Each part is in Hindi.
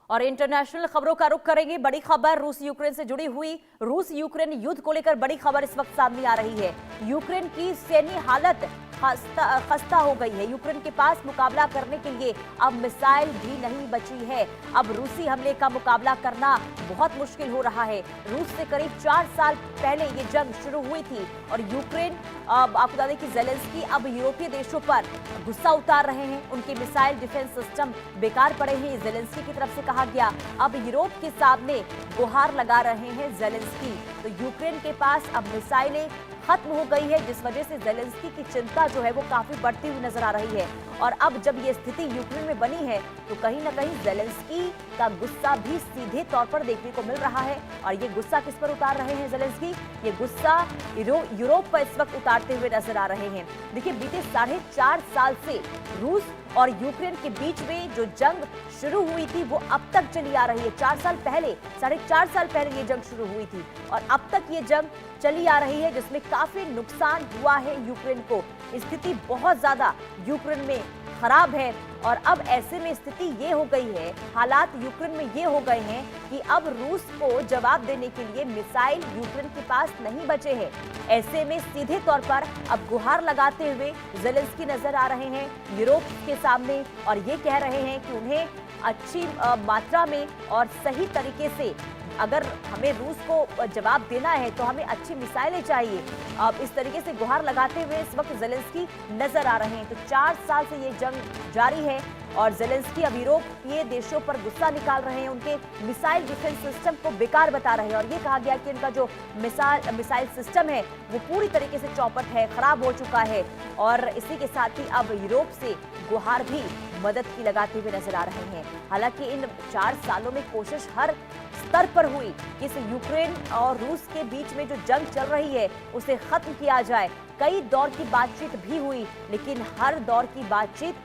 और इंटरनेशनल खबरों का रुख करेंगे। बड़ी खबर रूस यूक्रेन से जुड़ी हुई। रूस यूक्रेन युद्ध को लेकर बड़ी खबर इस वक्त सामने आ रही है। यूक्रेन की सैन्य हालत खस्ता हो गई है। यूक्रेन के पास मुकाबला करने के लिए अब मिसाइल भी नहीं बची है। अब रूसी हमले का मुकाबला करना बहुत मुश्किल हो रहा है। रूस से करीब 4 साल पहले ये जंग शुरू हुई थी और यूक्रेन आपको बता दें कि ज़ेलेंस्की अब यूरोपीय देशों पर गुस्सा उतार रहे हैं। उनके मिसाइल डिफेंस सिस्टम बेकार पड़े हैं, ज़ेलेंस्की की तरफ से कहा गया। अब यूरोप के सामने गुहार लगा रहे हैं ज़ेलेंस्की। तो यूक्रेन के पास अब मिसाइलें खत्म हो गई है, जिस वजह से ज़ेलेंस्की की चिंता जो है वो काफी बढ़ती हुई नजर आ रही है। और अब जब ये स्थिति यूक्रेन में बनी है तो कहीं ना कहीं ज़ेलेंस्की का गुस्सा भी सीधे तौर पर देखने को मिल रहा है। और ये गुस्सा किस पर उतार रहे हैं ज़ेलेंस्की? ये गुस्सा यूरोप पर इस वक्त उतारते हुए नजर आ रहे हैं। देखिए, बीते 4.5 साल से रूस और यूक्रेन के बीच में जो जंग शुरू हुई थी वो अब तक चली आ रही है। 4 साल पहले, 4.5 साल पहले ये जंग शुरू हुई थी और अब तक ये जंग चली आ रही है, जिसमें काफी नुकसान हुआ है यूक्रेन को। स्थिति बहुत ज्यादा यूक्रेन में खराब है और अब ऐसे में स्थिति ये हो गई है, हालात यूक्रेन में ये हो गए हैं कि अब रूस को जवाब देने के लिए मिसाइल यूक्रेन के पास नहीं बचे हैं। ऐसे में सीधे तौर पर अब गुहार लगाते हुए ज़ेलेंस्की नजर आ रहे हैं यूरोप के सामने और ये कह रहे हैं कि उन्हें अच्छी मात्रा में और सही तरीके से अगर हमें रूस को जवाब देना है तो हमें अच्छी मिसाइलें चाहिए। अब इस तरीके से गुहार लगाते हुए इस वक्त ज़ेलेंस्की नजर आ रहे हैं। तो 4 साल से ये जंग जारी है और ज़ेलेंस्की अब यूरोपीय देशों पर गुस्सा निकाल रहे हैं, उनके मिसाइल डिफेंस सिस्टम को बेकार बता रहे हैं। और ये कहा गया कि इनका जो मिसाइल सिस्टम है वो पूरी तरीके से चौपट है, खराब हो चुका है। और इसी के साथ ही अब यूरोप से गुहार भी मदद की लगाते हुए नजर आ रहे हैं। हालांकि इन 4 सालों में कोशिश हर स्तर पर हुई कि इस यूक्रेन और रूस के बीच में जो जंग चल रही है उसे खत्म किया जाए। कई दौर की बातचीत भी हुई, लेकिन हर दौर की बातचीत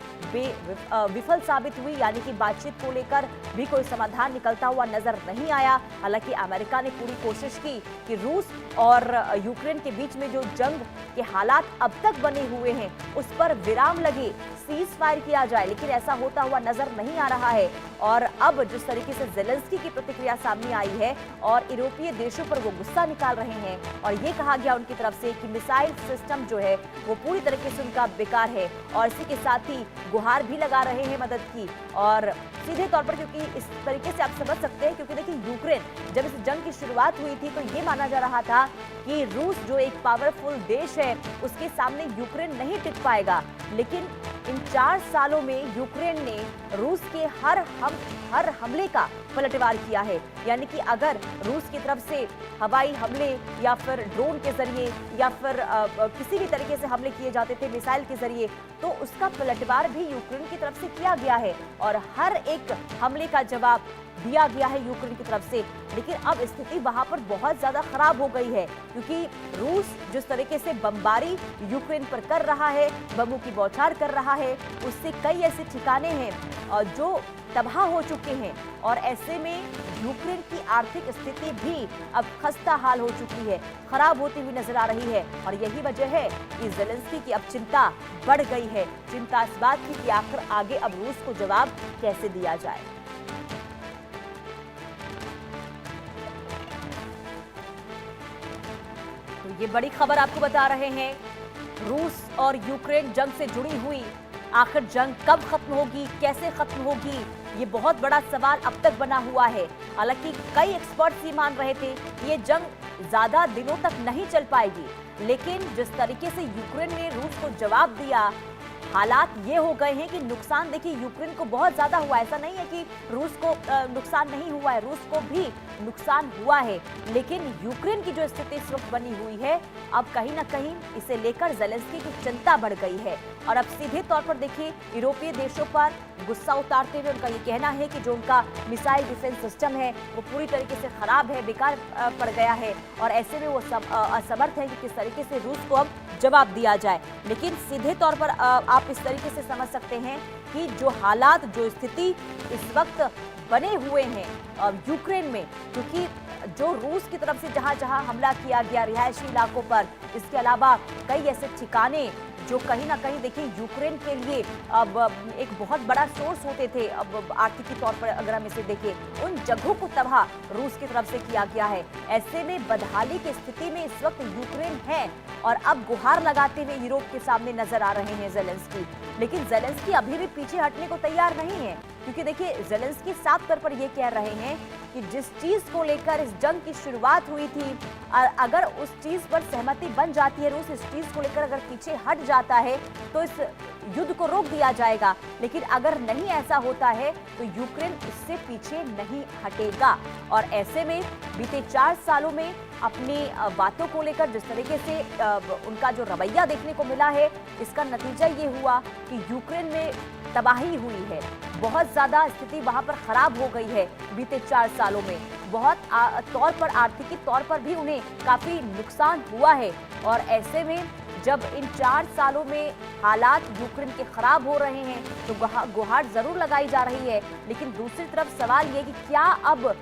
विफल साबित हुई, यानी कि बातचीत को लेकर भी कोई समाधान निकलता हुआ नजर नहीं आया। हालांकि अमेरिका ने पूरी कोशिश की कि रूस और यूक्रेन के बीच में जो जंग के हालात अब तक बने हुए हैं उस पर विराम लगे, सीज फायर किया जाए, लेकिन ऐसा होता हुआ नजर नहीं आ रहा है। और अब जिस तरीके से ज़ेलेंस्की की प्रतिक्रिया सामने आई है और यूरोपीय देशों पर वो गुस्सा निकाल रहे हैं और ये कहा गया उनकी तरफ से कि मिसाइल सिस्टम जो है वो पूरी तरीके से उनका बेकार है। और इसी के साथ ही गुहार भी लगा रहे हैं मदद की और सीधे तौर पर, क्योंकि इस तरीके से आप समझ सकते हैं, क्योंकि देखिए यूक्रेन जब इस जंग की शुरुआत हुई थी तो ये माना जा रहा था कि रूस जो एक पावरफुल देश है उसके सामने यूक्रेन नहीं टिक पाएगा। लेकिन इन 4 सालों में यूक्रेन ने रूस के हर हमले का पलटवार किया है। यानी कि अगर रूस की तरफ से हवाई हमले या फिर ड्रोन के जरिए या फिर किसी भी तरीके से हमले किए जाते थे मिसाइल के जरिए, तो उसका पलटवार भी यूक्रेन की तरफ से किया गया है और हर एक हमले का जवाब दिया गया है यूक्रेन की तरफ से। लेकिन अब स्थिति वहां पर बहुत ज्यादा खराब हो गई है, क्योंकि रूस जिस तरीके से बमबारी यूक्रेन पर कर रहा है, बमों की बौछार कर रहा है, उससे कई ऐसे ठिकाने हैं जो तबाह हो चुके हैं। और ऐसे में यूक्रेन की आर्थिक स्थिति भी अब खस्ता हाल हो चुकी है, खराब होती हुई नजर आ रही है। और यही वजह है कि ज़ेलेंस्की की अब चिंता बढ़ गई है। चिंता इस बात की कि आखिर आगे अब रूस को जवाब कैसे दिया जाए। तो ये बड़ी खबर आपको बता रहे हैं, रूस और यूक्रेन जंग से जुड़ी हुई। आखिर जंग कब खत्म होगी, कैसे खत्म होगी, ये बहुत बड़ा सवाल अब तक बना हुआ है। हालांकि कई एक्सपर्ट्स ये मान रहे थे कि ये जंग ज्यादा दिनों तक नहीं चल पाएगी, लेकिन जिस तरीके से यूक्रेन ने रूस को जवाब दिया, हालात ये हो गए हैं कि नुकसान देखिए यूक्रेन को बहुत ज्यादा हुआ। ऐसा नहीं है कि रूस को नुकसान नहीं हुआ है, रूस को भी नुकसान हुआ है। लेकिन यूक्रेन की जो स्थिति इस वक्त बनी हुई है, अब कहीं ना कहीं इसे लेकर ज़ेलेंस्की की चिंता बढ़ गई है। और अब सीधे तौर पर देखिए यूरोपीय देशों पर गुस्सा उतारते हुए उनका ये कहना है कि जो उनका मिसाइल डिफेंस सिस्टम है वो पूरी तरीके से खराब है, बेकार पड़ गया है। और ऐसे में वो असमर्थ है कि किस तरीके से रूस को अब जवाब दिया जाए। लेकिन सीधे तौर पर आप इस तरीके से समझ सकते हैं कि जो हालात, जो स्थिति इस वक्त बने हुए हैं यूक्रेन में, क्योंकि जो रूस की तरफ से जहां जहां हमला किया गया रिहायशी इलाकों पर, इसके अलावा कई ऐसे ठिकाने जो कहीं ना कहीं देखिए यूक्रेन के लिए अब एक बहुत बड़ा सोर्स होते थे, अब आर्थिक तौर पर अगर हम इसे देखें, उन जगहों को तबाह रूस की तरफ से किया गया है। ऐसे में बदहाली की स्थिति में इस वक्त यूक्रेन है और अब गुहार लगाते हुए यूरोप के सामने नजर आ रहे हैं जेलेंस्की। लेकिन जेलेंस्की अभी भी पीछे हटने को तैयार नहीं है, क्योंकि देखिए जेलेंस्की साफ तौर पर यह कह रहे हैं कि जिस चीज को लेकर इस जंग की शुरुआत हुई थी, अगर उस चीज पर सहमति बन जाती है, रूस इस चीज को लेकर अगर पीछे हट जाता है तो इस युद्ध को रोक दिया जाएगा। लेकिन अगर नहीं ऐसा होता है तो यूक्रेन इससे पीछे नहीं हटेगा। और ऐसे में बीते 4 सालों में अपनी बातों को लेकर जिस तरीके से उनका जो रवैया देखने को मिला है, इसका नतीजा ये हुआ कि यूक्रेन में तबाही हुई है। बहुत ज्यादा स्थिति वहां पर खराब हो गई है बीते 4 सालों में। बहुत तौर पर आर्थिक तौर पर भी उन्हें काफी नुकसान हुआ है। और ऐसे में जब इन 4 सालों में हालात यूक्रेन के खराब हो रहे हैं तो गुहार जरूर लगाई जा रही है। लेकिन दूसरी तरफ सवाल ये कि क्या अब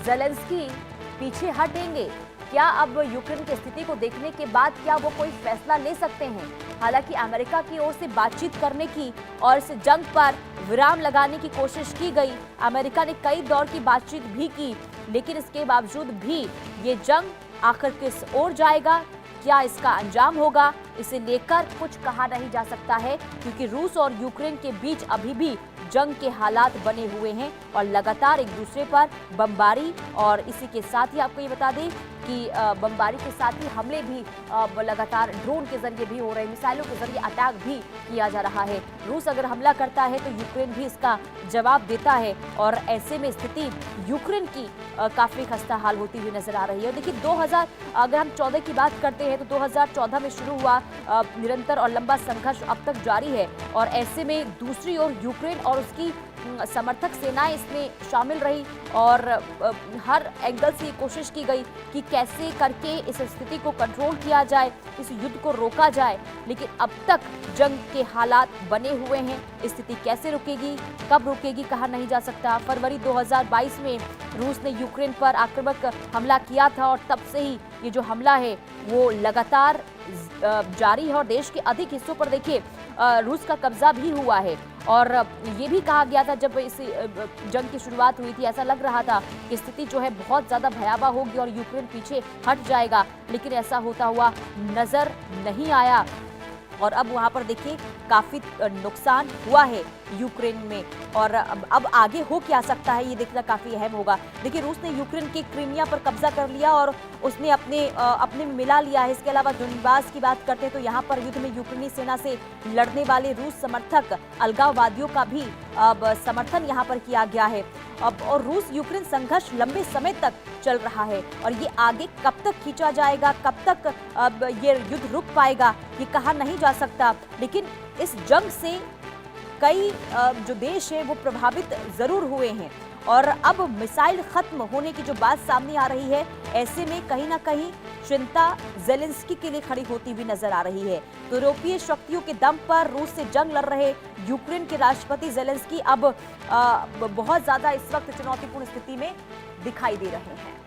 जेलेंस्की पीछे हटेंगे? क्या अब यूक्रेन की स्थिति को देखने के बाद क्या वो कोई फैसला ले सकते हैं? हालांकि अमेरिका की ओर से बातचीत करने की और इस जंग पर विराम लगाने की कोशिश की गई। अमेरिका ने कई दौर की बातचीत भी की, लेकिन इसके बावजूद भी ये जंग आखिर किस ओर जाएगा, क्या इसका अंजाम होगा, इसे लेकर कुछ कहा नहीं जा सकता है, क्योंकि रूस और यूक्रेन के बीच अभी भी जंग के हालात बने हुए हैं और लगातार एक दूसरे पर बमबारी, और इसी के साथ ही आपको ये बता दें कि बमबारी के साथ ही हमले भी लगातार ड्रोन के जरिए भी हो रहे हैं, मिसाइलों के जरिए अटैक भी किया जा रहा है। रूस अगर हमला करता है तो यूक्रेन भी इसका जवाब देता है और ऐसे में स्थिति यूक्रेन की काफी खस्ता हाल होती हुई नजर आ रही है। देखिए 2000 अगर हम 14 की बात करते हैं तो 2014 में शुरू हुआ निरंतर और लंबा संघर्ष अब तक जारी है। और ऐसे में दूसरी ओर यूक्रेन और उसकी समर्थक सेनाएं इसमें शामिल रही और हर एंगल से ये कोशिश की गई कि कैसे करके इस स्थिति को कंट्रोल किया जाए, इस युद्ध को रोका जाए। लेकिन अब तक जंग के हालात बने हुए हैं। स्थिति कैसे रुकेगी, कब रुकेगी, कहा नहीं जा सकता। फरवरी 2022 में रूस ने यूक्रेन पर आक्रामक हमला किया था और तब से ही ये जो हमला है वो लगातार जारी है और देश के अधिक हिस्सों पर देखिए रूस का कब्जा भी हुआ है। और ये भी कहा गया था जब इस जंग की शुरुआत हुई थी, ऐसा लग रहा था कि स्थिति जो है बहुत ज़्यादा भयावह होगी और यूक्रेन पीछे हट जाएगा, लेकिन ऐसा होता हुआ नज़र नहीं आया। और अब वहाँ पर देखिए काफ़ी नुकसान हुआ है यूक्रेन में और अब आगे हो क्या सकता है ये देखना काफ़ी अहम होगा। देखिए रूस ने यूक्रेन के क्रीमिया पर कब्जा कर लिया और उसने अपने में मिला लिया है। इसके अलावा डोनबास की बात करते हैं तो यहाँ पर युद्ध में यूक्रेनी सेना से लड़ने वाले रूस समर्थक अलगाववादियों का भी अब समर्थन यहाँ पर किया गया है। अब और रूस यूक्रेन संघर्ष लंबे समय तक चल रहा है और ये आगे कब तक खींचा जाएगा, कब तक अब ये युद्ध रुक पाएगा, ये कहा नहीं जा सकता। लेकिन इस जंग से कई जो देश हैं वो प्रभावित जरूर हुए हैं और अब मिसाइल खत्म होने की जो बात सामने आ रही है, ऐसे में कहीं ना कहीं चिंता जेलेंस्की के लिए खड़ी होती हुई नजर आ रही है। तो यूरोपीय शक्तियों के दम पर रूस से जंग लड़ रहे यूक्रेन के राष्ट्रपति जेलेंस्की अब बहुत ज्यादा इस वक्त चुनौतीपूर्ण स्थिति में दिखाई दे रहे हैं।